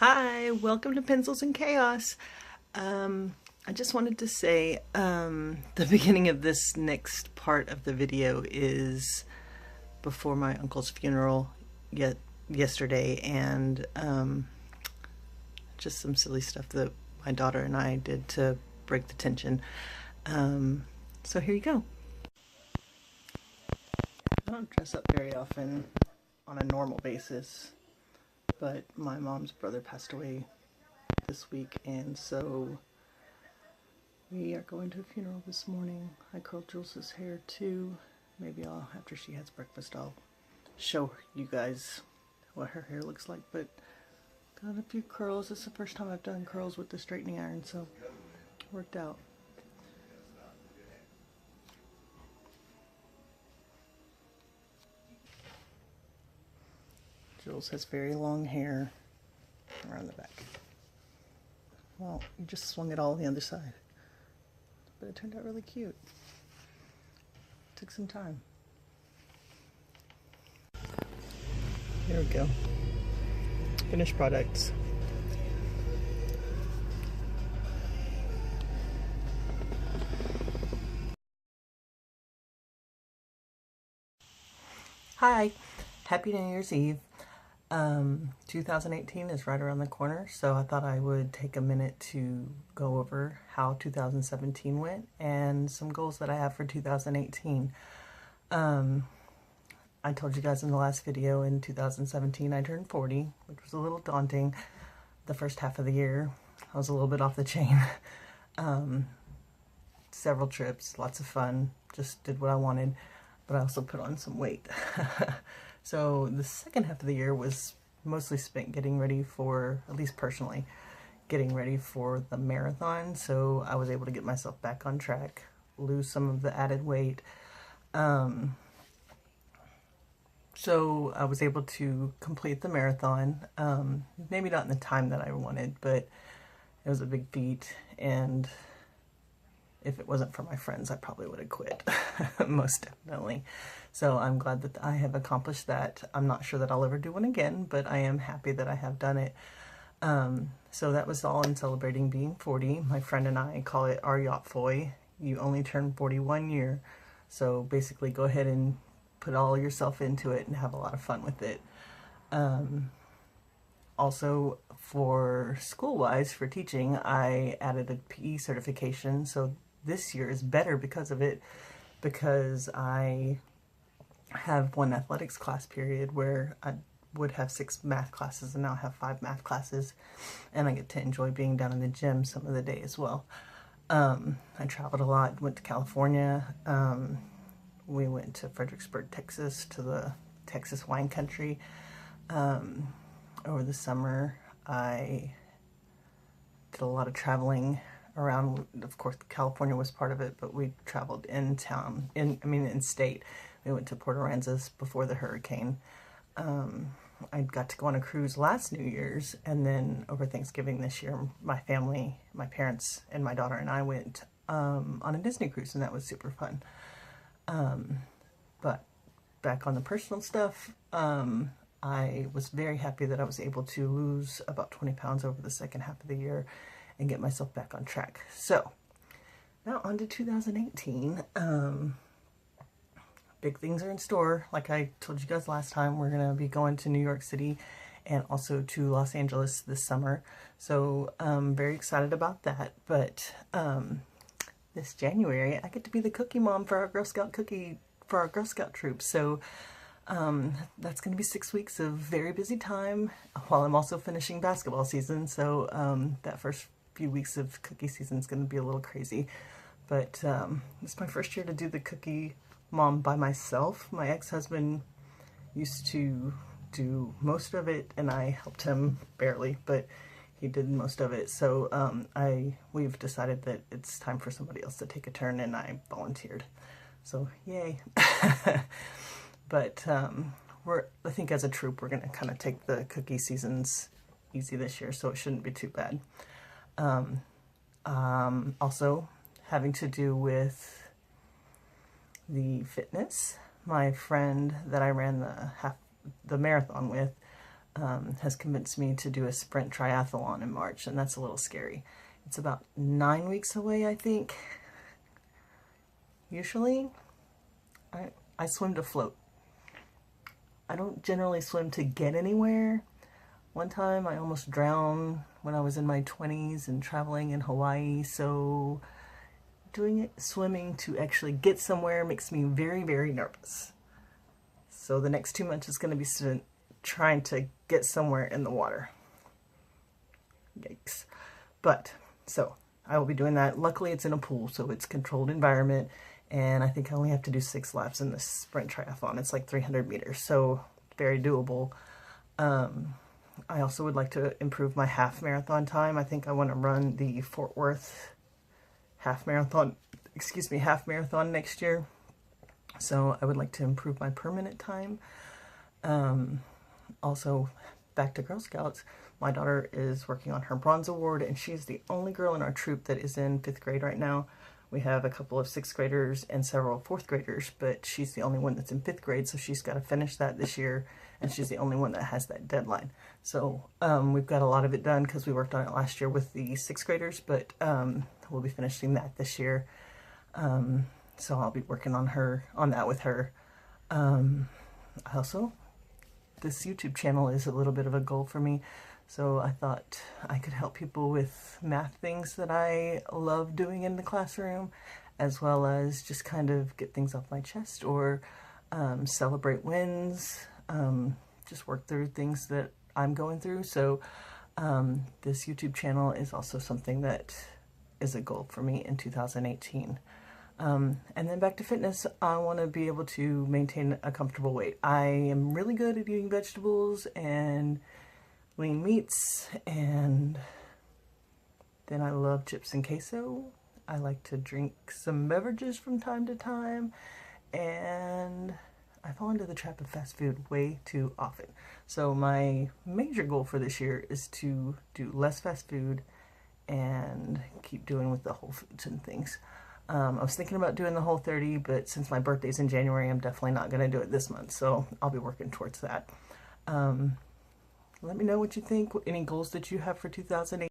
Hi, welcome to Pencils and Chaos. I just wanted to say the beginning of this next part of the video is before my uncle's funeral yesterday, and just some silly stuff that my daughter and I did to break the tension. So here you go. I don't dress up very often on a normal basis, but my mom's brother passed away this week, and so we are going to a funeral this morning. I curled Jules' hair too. Maybe after she has breakfast, I'll show you guys what her hair looks like, but got a few curls. It's the first time I've done curls with the straightening iron, so it worked out. Jules has very long hair around the back. Well, you just swung it all on the other side, but it turned out really cute. Took some time. There we go. Finished products. Hi, happy New Year's Eve. 2018 is right around the corner, so I thought I would take a minute to go over how 2017 went and some goals that I have for 2018. I told you guys in the last video in 2017 I turned 40, which was a little daunting. The first half of the year I was a little bit off the chain. Several trips, lots of fun, just did what I wanted, but I also put on some weight. So the second half of the year was mostly spent getting ready for, at least personally, getting ready for the marathon. So I was able to get myself back on track, lose some of the added weight. So I was able to complete the marathon, maybe not in the time that I wanted, but it was a big feat, and if it wasn't for my friends, I probably would have quit, most definitely. So I'm glad that I have accomplished that. I'm not sure that I'll ever do one again, but I am happy that I have done it. So that was all in celebrating being 40. My friend and I call it our yacht foy. You only turn 40 1 year. So basically go ahead and put all yourself into it and have a lot of fun with it. Also, for school-wise, for teaching, I added a PE certification. So this year is better because of it, because I have one athletics class period where I would have 6 math classes and now have 5 math classes, and I get to enjoy being down in the gym some of the day as well. I traveled a lot, went to California, we went to Fredericksburg, Texas, to the Texas wine country. Over the summer I did a lot of traveling around. Of course California was part of it, but we traveled in town, in state. We went to Port Aransas before the hurricane. I got to go on a cruise last New Year's, and then over Thanksgiving this year, my family, my parents and my daughter and I went on a Disney cruise, and that was super fun. But back on the personal stuff, I was very happy that I was able to lose about 20 pounds over the second half of the year and get myself back on track. So now on to 2018. Big things are in store. Like I told you guys last time, we're going to be going to New York City and also to Los Angeles this summer. So I'm very excited about that. But this January, I get to be the cookie mom for our Girl Scout troop. So that's going to be 6 weeks of very busy time while I'm also finishing basketball season. So that first few weeks of cookie season is going to be a little crazy. But it's my first year to do the cookie mom by myself. My ex-husband used to do most of it, and I helped him barely, but he did most of it. So we've decided that it's time for somebody else to take a turn, and I volunteered. So yay. But I think as a troop, we're going to kind of take the cookie seasons easy this year, so it shouldn't be too bad. Also, having to do with the fitness, my friend that I ran the marathon with has convinced me to do a sprint triathlon in March, and that's a little scary. It's about 9 weeks away, I think. Usually, I swim to float. I don't generally swim to get anywhere. One time I almost drowned when I was in my 20s and traveling in Hawaii, so swimming to actually get somewhere makes me very, very nervous. So the next 2 months is going to be spent trying to get somewhere in the water. Yikes. But, so, I will be doing that. Luckily it's in a pool, so it's controlled environment, and I think I only have to do 6 laps in this sprint triathlon. It's like 300 meters, so very doable. I also would like to improve my half marathon time. I think I want to run the Fort Worth half marathon next year. So I would like to improve my per minute time. Also, back to Girl Scouts, my daughter is working on her Bronze Award, and she's the only girl in our troop that is in 5th grade right now. We have a couple of 6th graders and several 4th graders, but she's the only one that's in 5th grade, so she's got to finish that this year, and she's the only one that has that deadline. So we've got a lot of it done because we worked on it last year with the 6th graders, but we'll be finishing that this year. So I'll be working on that with her. Also, this YouTube channel is a little bit of a goal for me. So I thought I could help people with math things that I love doing in the classroom, as well as just kind of get things off my chest or celebrate wins, just work through things that I'm going through. So this YouTube channel is also something that is a goal for me in 2018. And then back to fitness, I want to be able to maintain a comfortable weight. I am really good at eating vegetables and lean meats, and then I love chips and queso. I like to drink some beverages from time to time, and I fall into the trap of fast food way too often. So my major goal for this year is to do less fast food and keep doing with the whole foods and things. I was thinking about doing the Whole30, but since my birthday's in January, I'm definitely not going to do it this month, so I'll be working towards that. Let me know what you think, any goals that you have for 2018.